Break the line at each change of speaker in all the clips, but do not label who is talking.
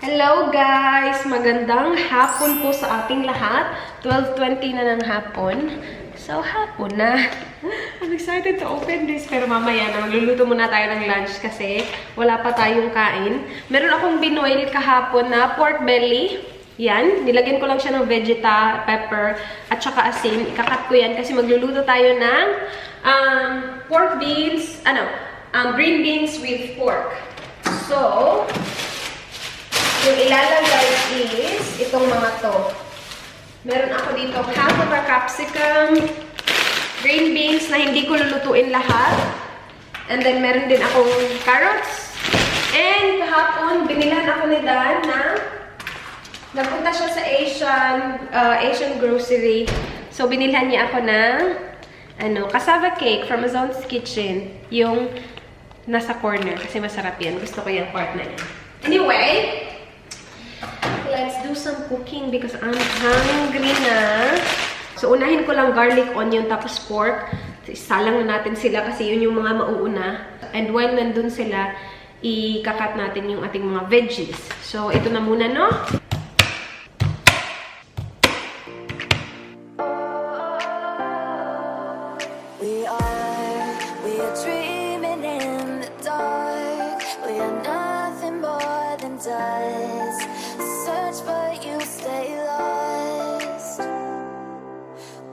Hello guys! Magandang hapon po sa ating lahat. 12:20 na ng hapon. So, hapon na. I'm excited to open this. Pero mamaya na, magluluto muna tayo ng lunch kasi wala pa tayong kain. Meron akong binoil kahapon na pork belly. Yan. Nilagyan ko lang siya ng vegeta, pepper, at saka asin. Ikakat ko yan kasi magluluto tayo ng pork beans, green beans with pork. So, yung ilalagay is itong mga to. Meron ako dito half of a capsicum, green beans na hindi ko lulutuin lahat. And then meron din akong carrots. And kahapon, binilan ako ni Dan na nagpunta siya sa Asian grocery. So, binilhan niya ako ng cassava cake from Amazon's Kitchen. Yung nasa corner. Kasi masarap yan. Gusto ko yung part na yan. Anyway, let's do some cooking because I'm hungry na. So, unahin ko lang garlic, onion, tapos pork. Isalang na natin sila kasi yun yung mga mauuna. And when nandun sila, ikakat natin yung ating mga veggies. So, ito na muna, no?
We are dreaming in the dark. We are nothing more than dust. Search but you stay lost.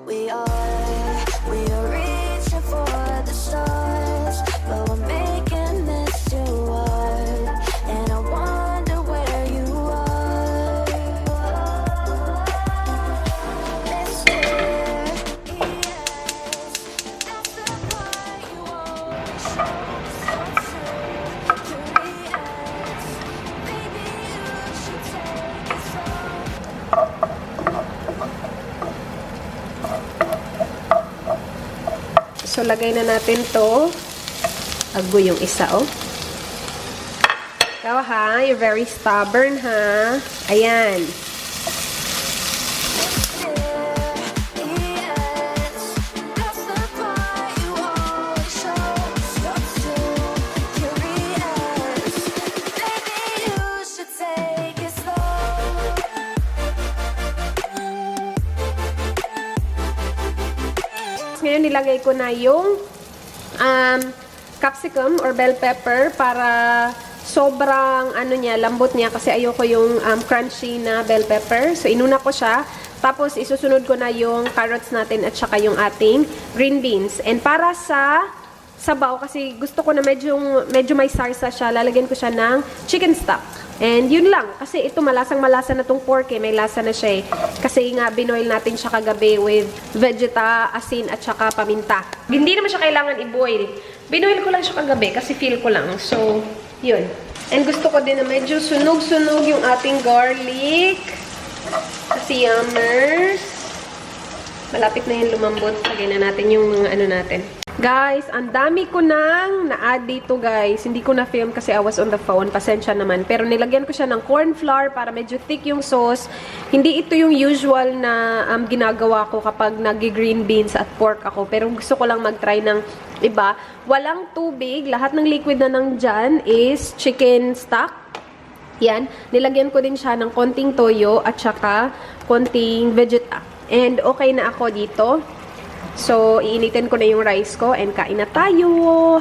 We are reaching for the stars, but we're making this too hard. And I wonder where you are.
So, lagay na natin to. Agoy yung isa, oh. Ikaw, ha? You're very stubborn, ha? Ayan. Ngayon, nilagay ko na yung capsicum or bell pepper para sobrang lambot niya kasi ayoko yung crunchy na bell pepper. So, inuna ko siya. Tapos, isusunod ko na yung carrots natin at saka yung ating green beans. And para sa sabaw, kasi gusto ko na medyo may sarsa siya, lalagyan ko siya ng chicken stock. And yun lang. Kasi ito malasang-malasa na tong pork eh. May lasa na siya eh. Kasi nga, binoil natin siya kagabi with vegeta, asin, at saka paminta. Hindi naman siya kailangan i-boil. Binoil ko lang siya kagabi kasi feel ko lang. So, yun. And gusto ko din na medyo sunog-sunog yung ating garlic. Kasi yummers. Malapit na yung lumambot. Lagyan na natin yung mga natin. Guys, ang dami ko nang na-add dito, guys. Hindi ko na-film kasi I was on the phone. Pasensya naman. Pero nilagyan ko siya ng corn flour para medyo thick yung sauce. Hindi ito yung usual na ginagawa ko kapag nag-green beans at pork ako. Pero gusto ko lang mag-try ng iba. Walang tubig. Lahat ng liquid na nandyan is chicken stock. Yan. Nilagyan ko din siya ng konting toyo at saka konting vegeta. And okay na ako dito. So, iinitin ko na yung rice ko and kain na tayo!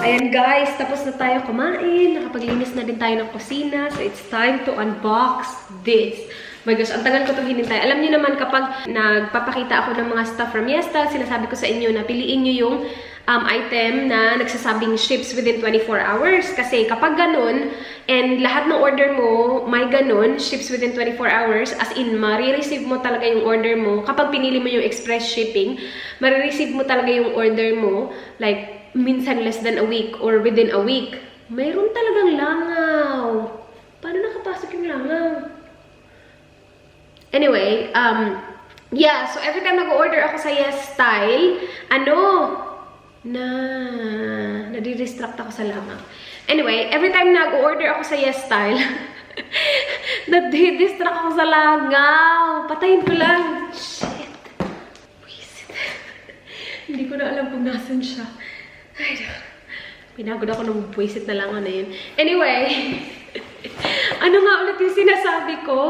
Ayan guys, tapos na tayo kumain. Nakapaglinis na din tayo ng kusina. So, it's time to unbox this. My gosh, ang tagal ko itong hinintay. Alam niyo naman kapag nagpapakita ako ng mga stuff from Yestal, sinasabi ko sa inyo na piliin niyo yung item na nagsasabing ships within 24 hours. Kasi kapag ganun, and lahat ng order mo, may ganun, ships within 24 hours, as in, marireceive mo talaga yung order mo. Kapag pinili mo yung express shipping, marireceive mo talaga yung order mo, like, minsan less than a week or within a week. Mayroon talagang langaw. Paano nakapasok yung langaw? Anyway, yeah, so every time nag-order ako sa Yes Style, nadidistract ako sa langaw. Anyway, every time nag-order ako sa Yes Style, nadidistract ako sa langaw. Patayin ko lang. Shit. Wisit. Hindi ko na alam kung nasan siya. Ay, pinagod ako ng buwisit na langaw na yun. Anyway, ano nga ulit yung sinasabi ko?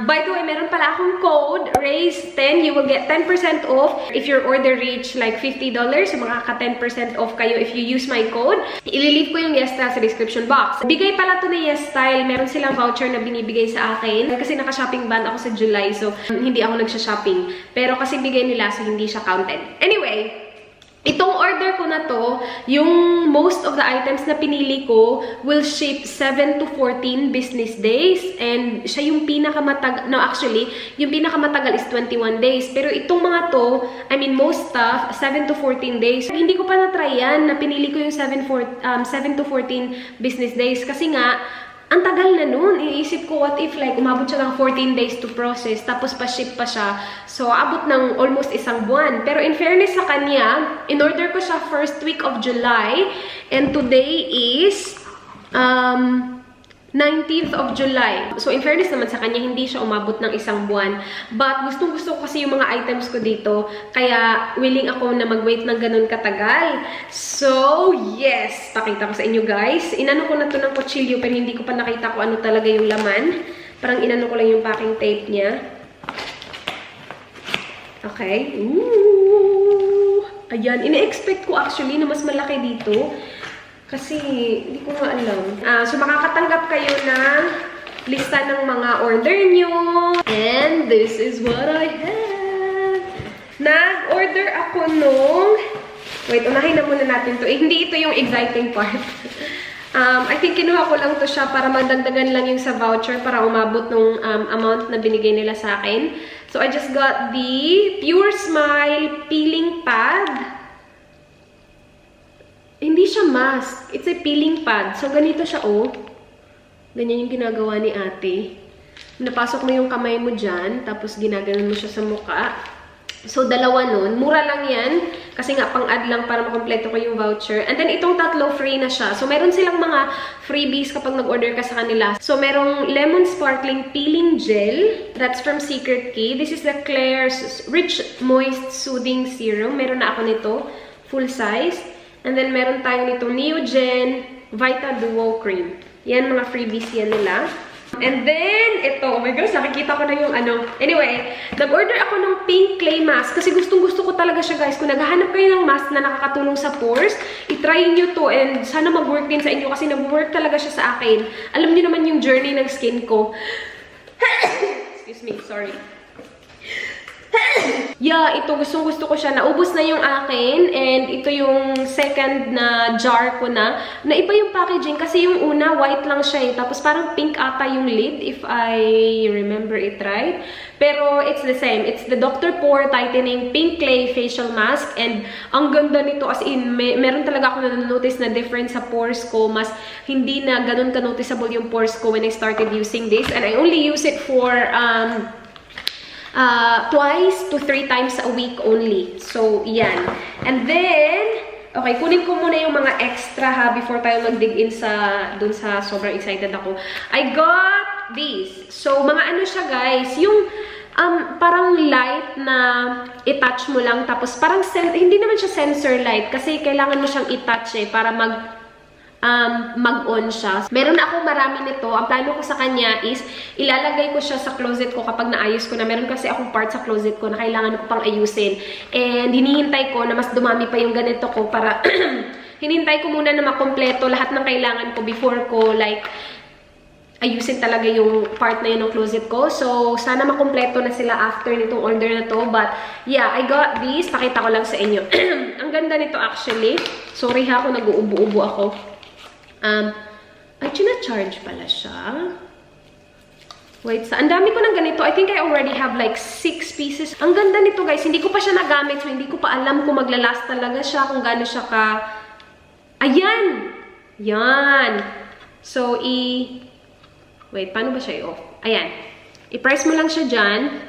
By the way, meron pala akong code, rhaze10. You will get 10% off if your order reach like $50. So, makaka 10% off kayo if you use my code. Ililive ko yung Yes Style sa description box. Bigay pala to na Yes Style. Meron silang voucher na binibigay sa akin. Kasi naka-shopping ban ako sa July. So, hindi ako nagsha-shopping. Pero kasi bigay nila, so hindi siya counted. Anyway, itong order ko na to, yung most of the items na pinili ko will ship 7 to 14 business days. And siya yung pinakamatagal, no actually, yung pinakamatagal is 21 days. Pero itong mga to, I mean most stuff, 7 to 14 days. Hindi ko pa na-try yan, na pinili ko yung 7 to 14 business days. Kasi nga, ang tagal na nun. Iisip ko, what if like umabot siya ng 14 days to process, tapos pa-ship pa siya. So, abot ng almost isang buwan. Pero in fairness sa kanya, in-order ko siya first week of July, and today is 19th of July. So, in fairness naman sa kanya, hindi siya umabot ng isang buwan. But, gustong-gusto ko kasi yung mga items ko dito. Kaya, willing ako na mag-wait ng ganun katagal. So, yes! Pakita ko sa inyo, guys. Inano ko na to ng kutsilyo, pero hindi ko pa nakita kung ano talaga yung laman. Parang inano ko lang yung packing tape niya. Okay. Ooh! Ayan. Ina-expect ko actually na mas malaki dito. Kasi, hindi ko nga alam. So, makakatanggap kayo ng lista ng mga order nyo. And this is what I have. Nag-order ako nung... Wait, unahin na muna natin to. Hindi ito yung exciting part. I think kinuha ko lang to siya para madagdagan lang yung sa voucher para umabot nung amount na binigay nila sa akin. So, I just got the Pure Smile Peeling Pad. Hindi siya mask. It's a peeling pad. So, ganito siya, oh. Ganyan yung ginagawa ni ate. Napasok mo yung kamay mo dyan, tapos ginaganon mo siya sa mukha. So, dalawa nun. Mura lang yan. Kasi nga, pang-add lang para makompleto ko yung voucher. And then, itong tatlo, free na siya. So, meron silang mga freebies kapag nag-order ka sa kanila. So, merong Lemon Sparkling Peeling Gel. That's from Secret Key. This is the Claire's Rich Moist Soothing Serum. Meron na ako nito. Full size. And then, meron tayo nito Neogen Vita Duo Cream. Yan, mga freebies yan nila. And then, ito. Oh my gosh, nakikita ko na yung ano. Anyway, nag-order ako ng pink clay mask. Kasi gustong-gusto ko talaga siya, guys. Kung naghahanap kayo ng mask na nakakatulong sa pores, itry nyo to. And sana mag-work din sa inyo kasi nag-work talaga siya sa akin. Alam niyo naman yung journey ng skin ko. Excuse me, sorry. Yeah, ito gustong-gusto ko siya. Naubos na yung akin and ito yung second na jar ko na. Naiba yung packaging kasi yung una white lang siya eh. Tapos parang pink ata yung lid if I remember it right. Pero it's the same. It's the Dr. Pore Tightening Pink Clay Facial Mask and ang ganda nito as in meron talaga ako na-notice na difference sa pores ko. Mas hindi na ganun ka-noticeable yung pores ko when I started using this. And I only use it for twice to 3 times a week only. So, yan. And then, okay, kunin ko muna yung mga extra ha before tayo mag-dig in dun sa sobrang excited ako. I got these. So, mga ano siya guys, yung parang light na i-touch mo lang. Tapos, parang, hindi naman siya sensor light kasi kailangan mo siyang i-touch eh para mag-on siya. Meron na akong marami nito. Ang plano ko sa kanya is ilalagay ko siya sa closet ko kapag naayos ko na. Meron kasi akong part sa closet ko na kailangan ko pang ayusin. And hinihintay ko na mas dumami pa yung ganito ko para hinihintay ko muna na makompleto lahat ng kailangan ko before ko like ayusin talaga yung part na yun ng closet ko. So, sana makumpleto na sila after nitong order na to. But, yeah, I got this. Pakita ko lang sa inyo. Ang ganda nito actually. Sorry ha kung nag-uubo-ubo ako. Ay, china-charge pala siya. Wait, ang dami ko ng ganito. I think I already have like 6 pieces. Ang ganda nito guys. Hindi ko pa siya nagamit. So, hindi ko pa alam kung maglalast talaga siya. Kung gaano siya ka... Ayan! Yan! So, wait, paano ba siya i-off? Ayan. I-press mo lang siya dyan.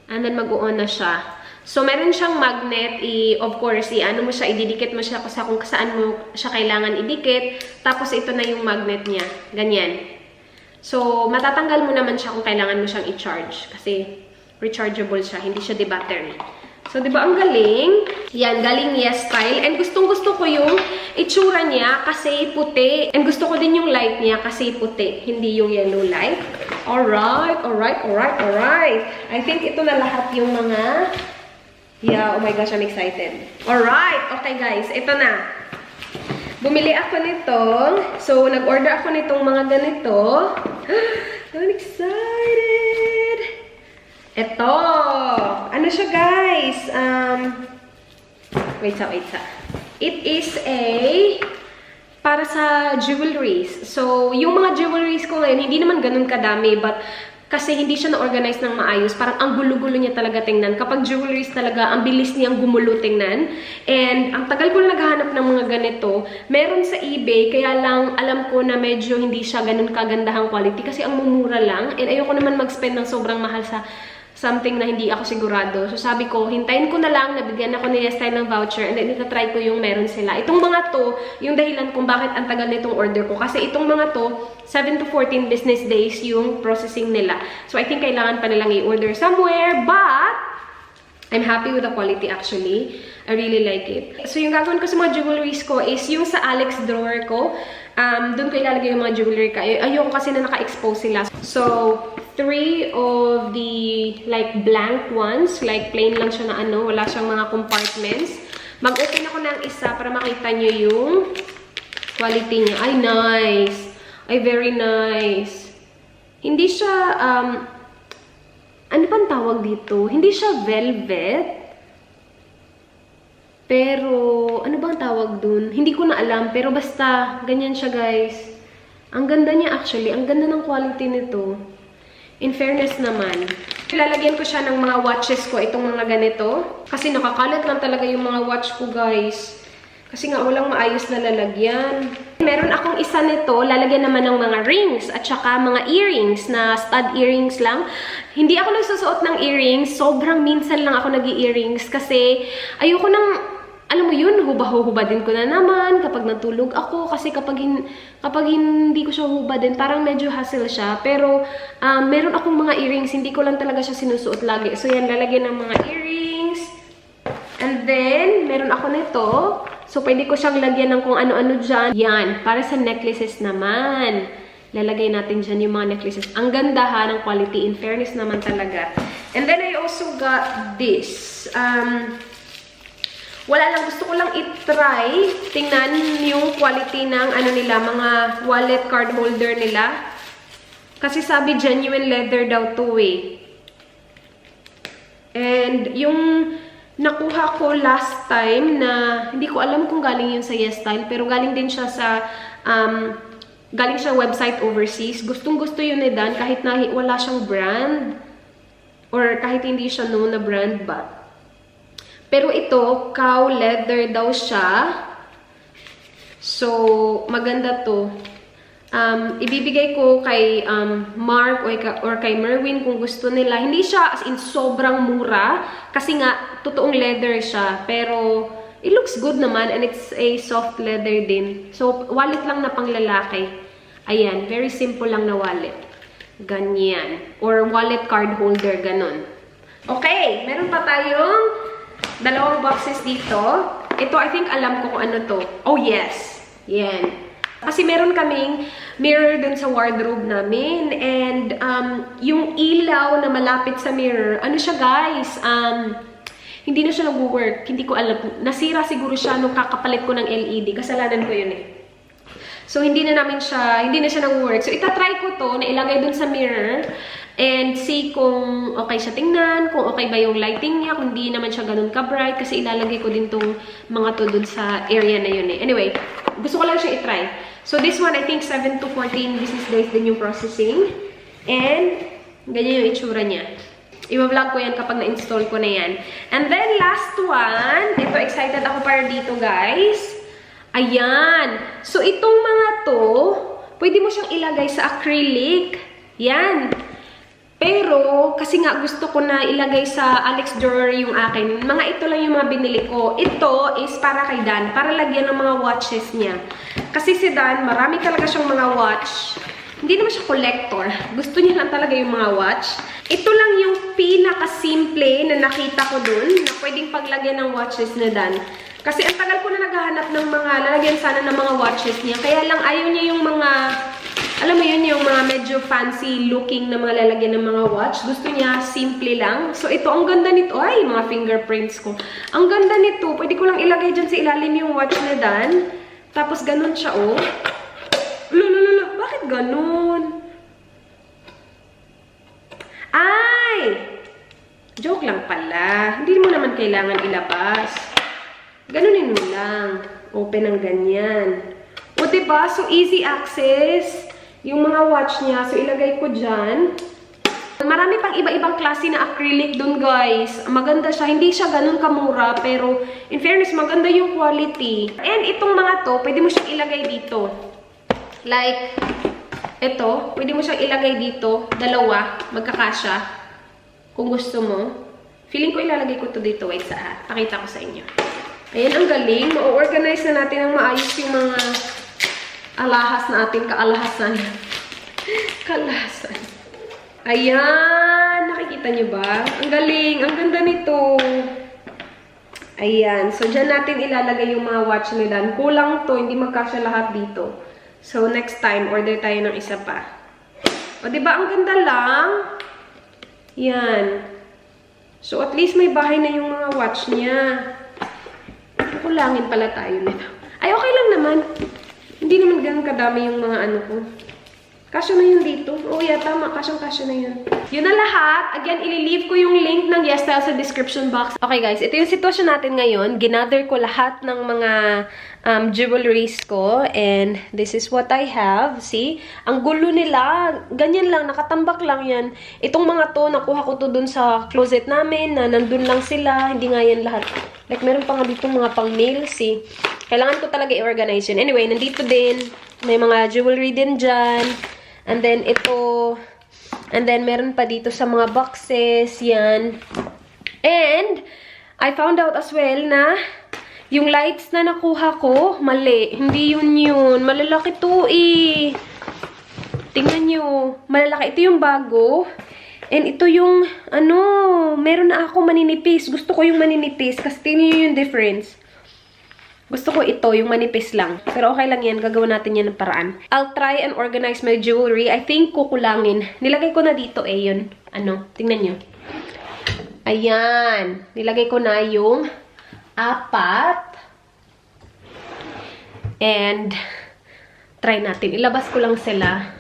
And then, mag-on na siya. So, meron siyang magnet. Of course, ano mo siya, ididikit mo siya kung saan mo siya kailangan idikit. Tapos, ito na yung magnet niya. Ganyan. So, matatanggal mo naman siya kung kailangan mo siyang i-charge. Kasi, rechargeable siya. Hindi siya de-battery. So, di ba ang galing? Yan, galing Yes Style. And gustong-gusto ko yung itsura niya kasi puti. And gusto ko din yung light niya kasi puti. Hindi yung yellow light. Alright, alright, alright, alright. I think ito na lahat yung mga... Yeah, oh my gosh, I'm excited. Alright, okay guys, ito na. Bumili ako nito. So, nag-order ako nitong mga ganito. I'm excited! Ito! Ano siya, guys? Wait sa. It is para sa jewelries. So, yung mga jewelries ko ngayon, hindi naman ganun kadami, but kasi hindi siya na-organize ng maayos. Parang ang gulo-gulo niya talaga tingnan. Kapag jewelries talaga, ang bilis niyang gumulo tingnan. And ang tagal ko na naghahanap ng mga ganito. Meron sa eBay, kaya lang alam ko na medyo hindi siya ganun kagandahang quality kasi ang mumura lang. And ayoko naman mag-spend ng sobrang mahal sa something na hindi ako sigurado. So, sabi ko, hintayin ko na lang, nabigyan ako ni Yes Style ng voucher, and then itatry ko yung meron sila. Itong mga to, yung dahilan kung bakit ang tagal nitong order ko. Kasi itong mga to, 7 to 14 business days yung processing nila. So, I think kailangan pa nilang i-order somewhere, but I'm happy with the quality actually. I really like it. So, yung gagawin ko sa mga jewelries ko is yung sa Alex drawer ko. Doon ko ilalagay yung mga jewelry ka. Ayoko kasi na naka-expose sila. So, 3 of the like blank ones, like plain lang siya na ano, wala siyang mga compartments. Mag-open ako ng isa para makita nyo yung quality niya. Ay, nice! Ay, very nice. Hindi siya, ano bang tawag dito? Hindi siya velvet. Pero, ano bang tawag dun? Hindi ko na alam, pero basta, ganyan siya, guys. Ang ganda niya actually. Ang ganda ng quality nito. In fairness naman. Lalagyan ko siya ng mga watches ko, itong mga ganito. Kasi nakakalat lang talaga yung mga watch ko, guys. Kasi nga, walang maayos na lalagyan. Meron akong isa nito, lalagyan naman ng mga rings at saka mga earrings na stud earrings lang. Hindi ako nagsusuot ng earrings. Sobrang minsan lang ako nag-earrings kasi ayoko nang... Alam mo yun, hubad-hubadin ko na naman kapag natulog ako. Kasi kapag hindi ko siya hubadin, parang medyo hassle siya. Pero, meron akong mga earrings. Hindi ko lang talaga siya sinusuot lagi. So, yan, lalagyan ng mga earrings. And then, meron ako nito. So, pwede ko siyang lagyan ng kung ano-ano dyan. Yan, para sa necklaces naman. Lalagay natin dyan yung mga necklaces. Ang ganda ha ng quality. In fairness naman talaga. And then, I also got this. Wala lang, gusto ko lang i-try, tingnan yung quality ng ano nila, mga wallet card holder nila. Kasi sabi genuine leather daw to eh. And yung nakuha ko last time na, hindi ko alam kung galing yun sa Yes Style, pero galing din siya sa, galing siya website overseas. Gustong-gusto yun ni Dan kahit na wala siyang brand. Or kahit hindi siya known na brand ba. Pero ito, cow leather daw siya. So, maganda to. Ibibigay ko kay Mark or kay Merwin kung gusto nila. Hindi siya as in sobrang mura. Kasi nga, totoong leather siya. Pero, it looks good naman and it's a soft leather din. So, wallet lang na panglalaki. Ayan, very simple lang na wallet. Ganyan. Or wallet card holder, ganon. Okay, meron pa tayong dalawang boxes dito. Ito, I think alam ko kung ano to. Oh, yes. Yan. Kasi meron kaming mirror dun sa wardrobe namin. And, yung ilaw na malapit sa mirror, ano siya, guys? Hindi na siya nag-work. Hindi ko alam. Nasira siguro siya nung kakapalit ko ng LED. Kasalanan ko yun eh. So, hindi na siya nag-work. So, itatry ko to na ilagay dun sa mirror and see kung okay siya tingnan, kung okay ba yung lighting niya, kung hindi naman siya ganun ka-bright kasi ilalagay ko din tong mga to dun sa area na yun eh. Anyway, gusto ko lang siya itry. So, this one, I think 7 to 14 business days din yung processing. And, ganyan yung itsura niya. I-vlog ko yan kapag na-install ko na yan. And then, last one. Ito, excited ako para dito, guys. Ayan. So, itong mga to, pwede mo siyang ilagay sa acrylic. Yan. Pero, kasi nga gusto ko na ilagay sa Alex drawer yung akin. Mga ito lang yung mga binili ko. Ito is para kay Dan. Para lagyan ng mga watches niya. Kasi si Dan, marami talaga siyang mga watch. Hindi naman siya collector. Gusto niya lang talaga yung mga watch. Ito lang yung pinaka-simple na nakita ko dun na pwedeng paglagyan ng watches na Dan. Kasi ang tagal ko na naghahanap ng mga, lalagyan sana ng mga watches niya. Kaya lang ayaw niya yung mga, alam mo yun, yung mga medyo fancy looking na mga lalagyan ng mga watch. Gusto niya simple lang. So ito, ang ganda nito. Ay, mga fingerprints ko. Ang ganda nito. Pwede ko lang ilagay dyan sa ilalim yung watch na Dan. Tapos ganun siya, oh. Lulululu, bakit ganun? Ay! Joke lang pala. Hindi mo naman kailangan ilabas. Ganunin mo lang. Open ang ganyan. O, diba? So, easy access. Yung mga watch niya. So, ilagay ko dyan. Marami pang iba-ibang klase na acrylic dun, guys. Maganda siya. Hindi siya ganun kamura. Pero, in fairness, maganda yung quality. And itong mga to, pwede mo siyang ilagay dito. Like, ito, pwede mo siyang ilagay dito, dalawa, magkakasya, kung gusto mo. Feeling ko ilalagay ko to dito, wait, pakita ko sa inyo. Ayan, ang galing. Ma-organize na natin ang maayos yung mga alahas natin, kaalahasan. Kalahasan. Ayan, nakikita nyo ba? Ang galing, ang ganda nito. Ayan, so dyan natin ilalagay yung mga watch nila. Kulang to, hindi magkasya lahat dito. So, next time, order tayo ng isa pa. O, diba? Ang ganda lang. Yan. So, at least may bahay na yung mga watch niya. Kulangin pala tayo nito. Ay, okay lang naman. Hindi naman ganun kadami yung mga ano ko. Kasya na yun dito. Oo, yeah, tama. Kasyang-kasya na yun. Yun na lahat. Again, ililive ko yung link ng YesStyle sa description box. Okay, guys. Ito yung sitwasyon natin ngayon. Ginather ko lahat ng mga jewelries ko. And this is what I have. See? Ang gulo nila. Ganyan lang. Nakatambak lang yan. Itong mga to, nakuha ko to dun sa closet namin na nandun lang sila. Hindi nga yan lahat. Like, meron pa nga dito mga pang-nail. See? Kailangan ko talaga i-organize yun. Anyway, nandito din. May mga jewelry din dyan. And then, ito. And then, meron pa dito sa mga boxes. Yan. And, I found out as well na yung lights na nakuha ko, mali. Hindi yun. Malalaki to eh. Tingnan nyo. Malalaki. Ito yung bago. And ito yung, meron na ako maninipis. Gusto ko yung maninipis. Kasi tingnan nyo yung difference. Gusto ko ito, yung manipis lang. Pero okay lang yan. Gagawa natin yan ng paraan. I'll try and organize my jewelry. I think kukulangin. Nilagay ko na dito eh yun. Tingnan nyo. Ayan. Nilagay ko na yung 4. And, try natin. Ilabas ko lang sila.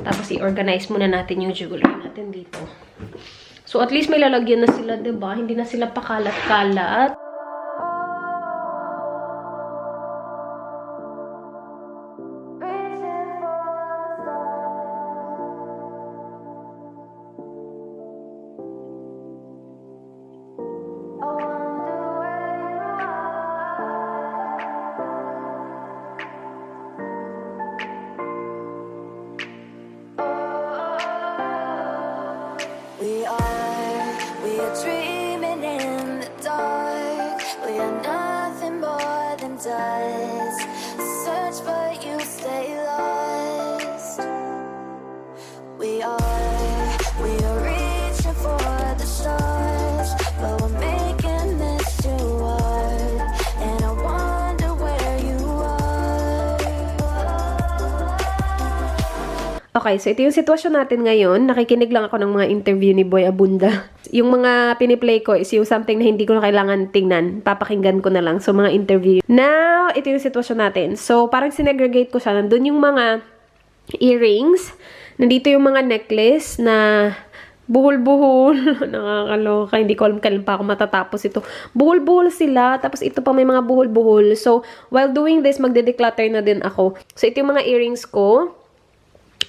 Tapos i-organize muna natin yung jewelry natin dito. So, at least may lalagyan na sila, diba? Hindi na sila pakalat-kalat.
We are dreaming in the dark. We are nothing more than dust. Search but you stay lost. We are reaching for the stars, but we're making this too hard. And I wonder where you are.
Okay, so ito yung sitwasyon natin ngayon. Nakikinig lang ako ng mga interview ni Boy Abunda. Yung mga piniplay ko is yung something na hindi ko na kailangan tingnan. Papakinggan ko na lang. So, mga interview. Now, ito yung sitwasyon natin. So, parang sinegregate ko siya. Nandun yung mga earrings. Nandito yung mga necklace na buhol-buhol. Nakakaloka. Hindi ko alam kailan pa ako matatapos ito. Buhol-buhol sila. Tapos ito pa may mga buhol-buhol. So, while doing this, magde-declutter na din ako. So, ito yung mga earrings ko.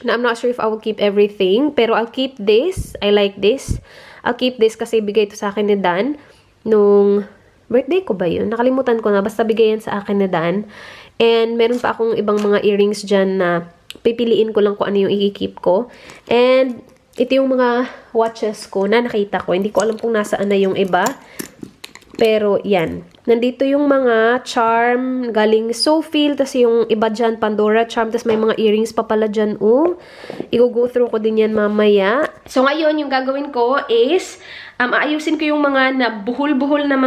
Na I'm not sure if I will keep everything. Pero I'll keep this. I like this. I'll keep this kasi bigay ito sa akin ni Dan. Nung birthday ko ba yun? Nakalimutan ko na. Basta bigay yan sa akin ni Dan. And meron pa akong ibang mga earrings dyan na pipiliin ko lang kung ano yung i-keep ko. And ito yung mga watches ko na nakita ko. Hindi ko alam kung nasaan na yung iba. Pero, yan. Nandito yung mga charm galing Sophie. Tapos yung iba dyan, Pandora charm. Tapos may mga earrings pa pala dyan. I-go through ko din yan mamaya. So, ngayon, yung gagawin ko is, aayusin ko yung mga buhol-buhol na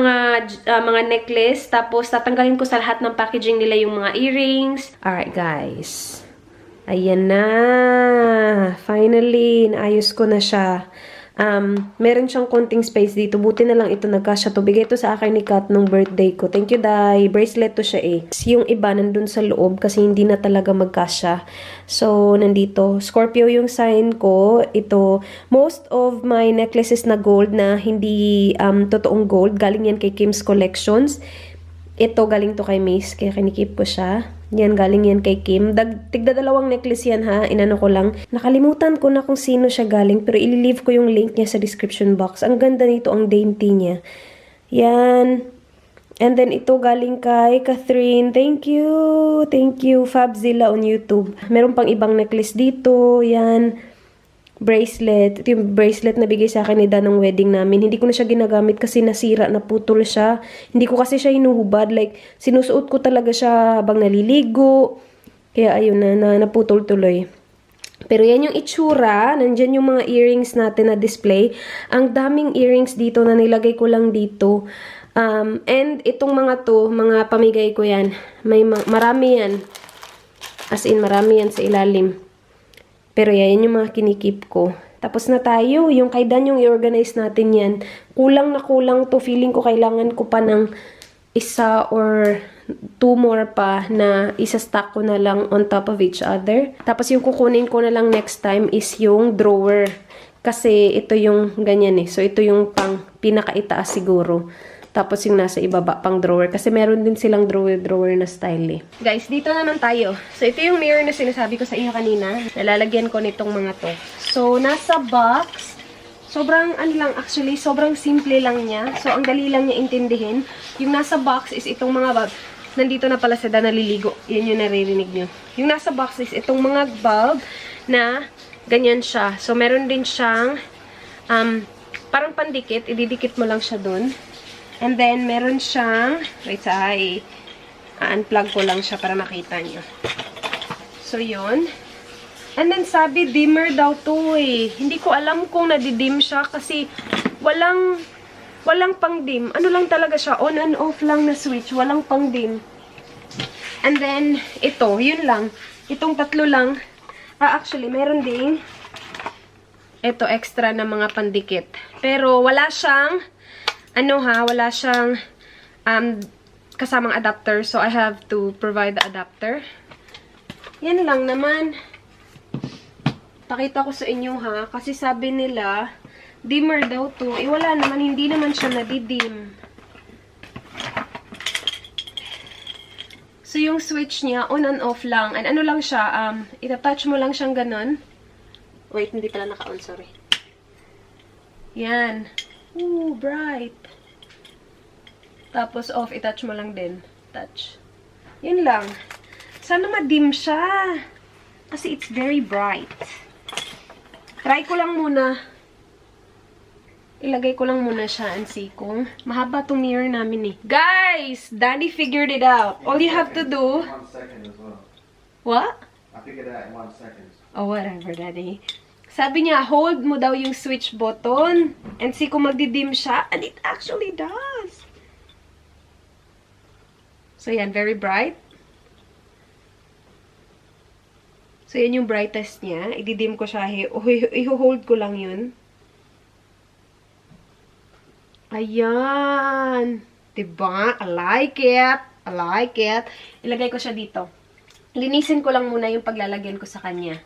mga necklace. Tapos, tatanggalin ko sa lahat ng packaging nila yung mga earrings. Alright, guys. Ayan na. Finally, naayos ko na siya. Meron siyang konting space dito. Buti na lang ito nagkasya to. Bigay ito sa akin ni Kat nung birthday ko. Thank you, Day. Bracelet to siya eh. Yung iba nandun sa loob kasi hindi na talaga magkasya. So, nandito. Scorpio yung sign ko. Ito, most of my necklaces na gold na hindi totoong gold. Galing yan kay Kim's Collections. Ito, galing to kay Mace. Kaya kinikip ko siya. Yan, galing yan kay Kim. Tigda dalawang necklace yan ha. Inano ko lang. Nakalimutan ko na kung sino siya galing. Pero ililive ko yung link niya sa description box. Ang ganda nito, ang dainty niya. Yan. And then ito galing kay Catherine. Thank you. Thank you. Fabzilla on YouTube. Meron pang ibang necklace dito. Yan. Bracelet. Ito yung bracelet na bigay sa akin ni Dan ng wedding namin. Hindi ko na siya ginagamit kasi nasira, naputol siya. Hindi ko kasi siya hinuhubad. Like, sinusuot ko talaga siya habang naliligo. Kaya ayun na naputol tuloy. Pero yan yung itsura. Nandyan yung mga earrings natin na display. Ang daming earrings dito na nilagay ko lang dito. And itong mga to, mga pamigay ko yan. Marami yan. As in, marami yan sa ilalim. Pero yan yung mga kinikip ko. Tapos na tayo. Yung kay Dan yung i-organize natin yan. Kulang na kulang to. Feeling ko kailangan ko pa ng isa or 2 more pa na isa-stack ko na lang on top of each other. Tapos yung kukunin ko na lang next time is yung drawer. Kasi ito yung ganyan eh. So ito yung pang pinakaitaas siguro. Tapos yung nasa ibaba pang drawer. Kasi meron din silang drawer na style eh. Guys, dito naman tayo. So, ito yung mirror na sinasabi ko sa inyo kanina. Nalalagyan ko nitong mga to. So, nasa box. Sobrang, actually, sobrang simple lang niya. So, ang dali lang niya intindihin. Yung nasa box is itong mga bulb. Nandito na pala sa naliligo. Yan yung naririnig nyo. Yung nasa box is itong mga bulb na ganyan siya. So, meron din siyang parang pandikit. Ididikit mo lang siya dun. And then, meron siyang, wait, unplug ko lang siya para makita nyo. So, yun. And then, sabi, dimmer daw to eh. Hindi ko alam kung nadidim siya kasi walang pang dim. Ano lang talaga siya, on and off lang na switch. Walang pang dim. And then, ito, yun lang. Itong tatlo lang. Actually, meron ding ito, extra na mga pandikit. Pero, wala siyang wala siyang kasamang adapter. So, I have to provide the adapter. Yan lang naman. Pakita ko sa inyo ha. Kasi sabi nila, dimmer daw to. Eh, wala naman. Hindi naman siya nadidim. So, yung switch niya, on and off lang. And ano lang siya, itatouch mo lang siyang ganon. Wait, hindi pala naka-on, sorry. Yan. Ooh, bright. Tapos off, itouch mo lang din. Touch. Yun lang. Sana ma-dim siya. Kasi it's very bright. Try ko lang muna. Ilagay ko lang muna siya and see kung mahaba itong mirror namin eh. Guys! Daddy figured it out. All you have to do...
1 second as well.
What?
I figured it out in 1 second.
Oh, whatever, Daddy. Sabi niya, hold mo daw yung switch button and see kung magdidim siya. And it actually does. So, yan. Very bright. So, yan yung brightest niya. Ididim ko siya. I-hold ko lang yun. Ayan. Diba? I like it. I like it. Ilagay ko siya dito. Linisin ko lang muna yung paglalagyan ko sa kanya.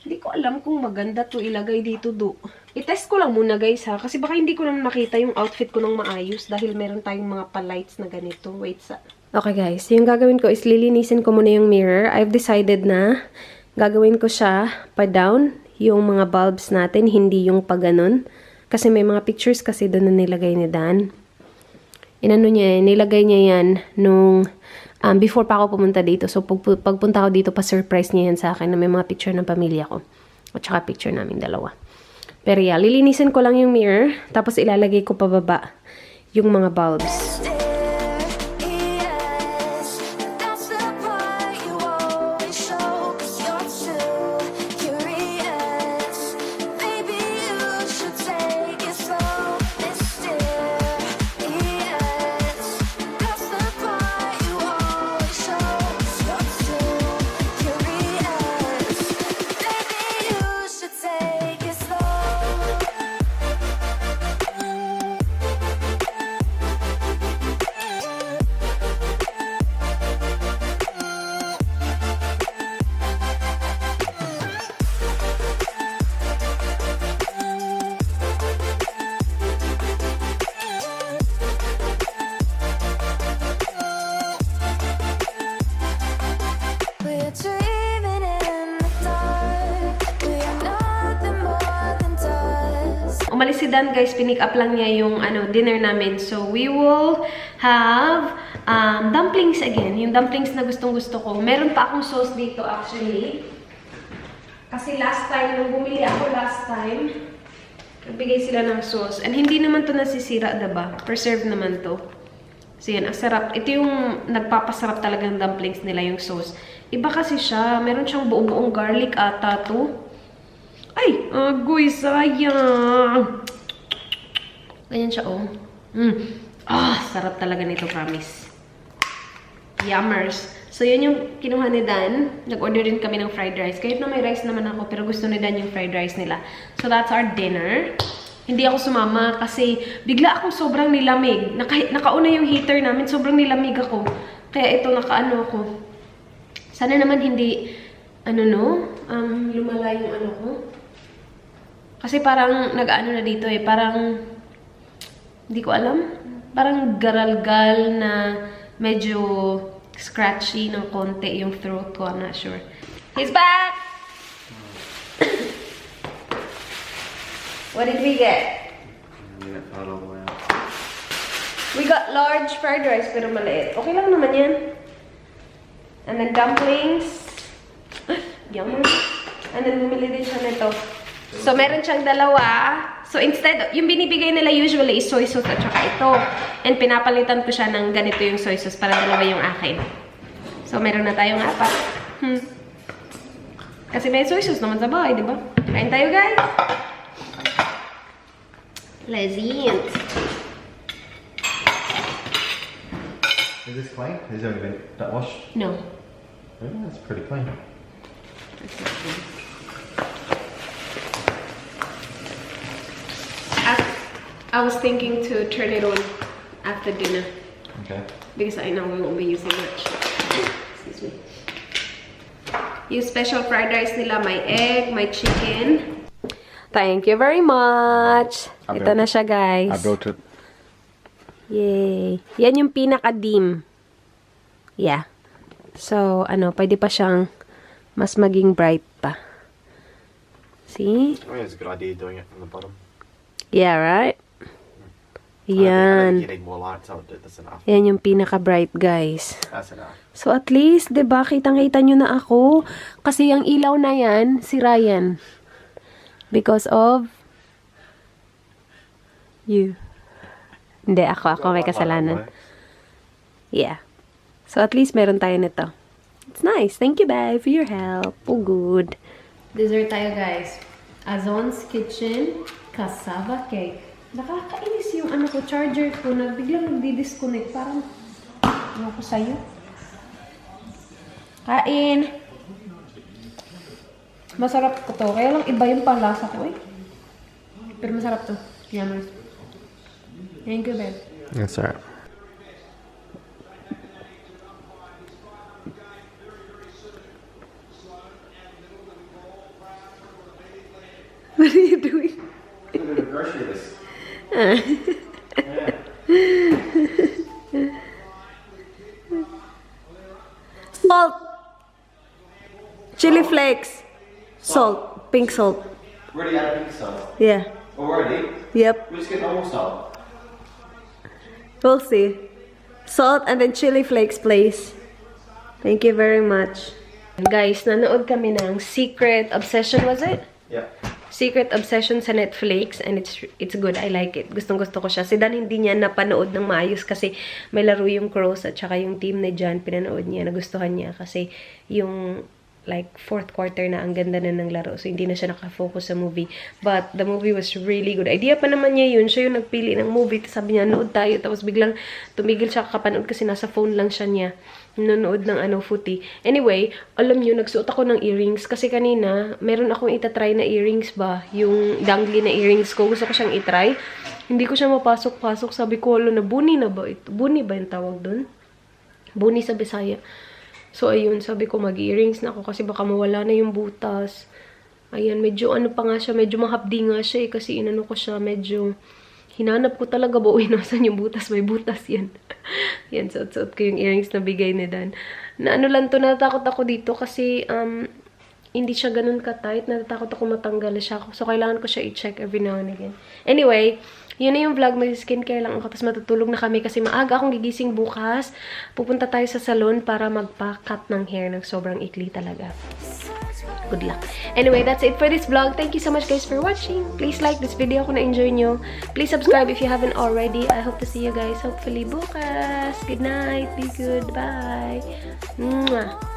Hindi ko alam kung maganda to ilagay dito do. I-test ko lang muna guys ha. Kasi baka hindi ko lang makita yung outfit ko ng maayos. Dahil meron tayong mga palights na ganito. Wait sa... Okay guys. Yung gagawin ko is lilinisin ko muna yung mirror. I've decided na gagawin ko siya pa down. Yung mga bulbs natin. Hindi yung pa ganun. Kasi may mga pictures kasi doon na nilagay ni Dan. Inano niya nilagay niya yan nung... before pa ako pumunta dito. So, pagpunta ko dito, pa-surprise niya yan sa akin na may mga picture ng pamilya ko. At saka picture naming dalawa. Pero yeah, lilinisin ko lang yung mirror. Tapos ilalagay ko pababa yung mga bulbs. Umalis si Dan, guys. Pinick up lang niya yung dinner namin. So, we will have dumplings again. Yung dumplings na gustong-gusto ko. Meron pa akong sauce dito, actually. Kasi last time, nung bumili ako last time, nagbigay sila ng sauce. And hindi naman to nasisira, diba? Preserved naman to. So, yan. Ang sarap. Ito yung nagpapasarap talagang dumplings nila, yung sauce. Iba kasi siya. Meron siyang buong garlic ata to. Ay! Agoy, sayang! Ganyan siya, oh. Sarap talaga nito, promise. Yummers. So, yun yung kinuha ni Dan. Nag-order din kami ng fried rice. Kahit na may rice naman ako, pero gusto ni Dan yung fried rice nila. So, that's our dinner. Hindi ako sumama kasi bigla akong sobrang nilamig. Nakauna yung heater namin, sobrang nilamig ako. Kaya ito, nakaano ako. Sana naman hindi, lumala yung ko. Kasi parang nag-ano na dito eh. Parang, hindi ko alam. Parang garalgal na medyo scratchy ng konti yung throat ko. I'm not sure. He's back! What did we get? We got large fried rice pero maliit. Okay lang naman yan. And then dumplings. Yummy. And then bumili din siya nito. So, meron siyang dalawa. So, instead, yung binibigay nila usually is soy sauce at saka ito. And pinapalitan ko siya ng ganito yung soy sauce para dalawa yung akin. So, meron na tayong apat. Kasi may soy sauce naman sa bahay, di ba? Kain tayo, guys! Let's eat!
Is this clean? Has it been washed?
No.
Yeah, it's pretty clean.
That's not clean. I was thinking to turn it on after dinner.
Okay.
Because I know we won't be using much. Excuse me. Yung special fried rice nila, may egg, may chicken. Thank you very much. Ito na siya, guys.
I built it.
Yay. Yan yung pinaka-dim. Yeah. So, pwede pa siyang mas maging bright pa. See?
I think it's a good idea doing it from the bottom.
Yeah, right?
Yan.
Yan yung pinaka-bright, guys.
That's enough.
So, at least, diba, kitang-kita nyo na ako. Kasi yung ilaw na yan, si Ryan. Because of you. Hindi, ako may kasalanan. Yeah. So, at least meron tayo nito. It's nice. Thank you, babe, for your help. Oh, good. Dessert tayo, guys. Azon's Kitchen cassava cake. Nakakainis yung charger ko. Biglang nagdi-disconnect. Parang, ko sa'yo. Kain! Masarap ko to. Kaya lang iba yung panlasa ko eh. Pero masarap to. Yummers. Thank you, babe.
That's alright.
What are you doing?
Look at the grocery list.
Salt. Chili flakes. Salt. Pink salt.
Already add pink salt.
Yeah.
Already?
Yep.
We just get normal salt.
We'll see. Salt and then chili flakes, please. Thank you very much. Guys, nanood kami ng Secret Obsession, was it?
Yeah.
Secret Obsession sa Netflix, and it's good. I like it. Gustong-gusto ko siya. Si Dan hindi niya napanood ng maayos kasi may laro yung Crows at saka yung team ni John, pinanood niya, nagustuhan niya kasi yung like 4th quarter na ang ganda na ng laro. So, hindi na siya nakafocus sa movie. But, the movie was really good. Idea pa naman niya yun. Siya yung nagpili ng movie. Tapos sabi niya, nood tayo. Tapos biglang tumigil siya kakapanood kasi nasa phone lang siya niya. Nanonood ng footy. Anyway, alam niyo, nagsuot ako ng earrings. Kasi kanina, meron akong itatry na earrings ba? Yung dangly na earrings ko. Gusto ko siyang itry. Hindi ko siya mapasok-pasok. Sabi ko, na buni na ba ito? Buni ba yung tawag doon? Buni sa Bisaya. So, ayun, sabi ko mag-earrings na ako kasi baka mawala na yung butas. Ayan, medyo ano pa nga siya, medyo mahapdi nga siya kasi inano ko siya, medyo hinanap ko talaga ba, uy, nasan yung butas? May butas yan. Yan, suot-suot ko yung earrings na bigay ni Dan. Na ano lang to, natatakot ako dito kasi hindi siya ganun ka-tight. Natatakot ako matanggal siya. So, kailangan ko siya i-check every now and again. Anyway, yun na yung vlog. May skincare lang ako. Tapos matutulog na kami kasi maaga akong gigising bukas. Pupunta tayo sa salon para magpa-cut ng hair ng sobrang ikli talaga. Good luck. Anyway, that's it for this vlog. Thank you so much guys for watching. Please like this video kung na-enjoy nyo. Please subscribe if you haven't already. I hope to see you guys hopefully bukas. Good night. Be good. Bye. Mwah.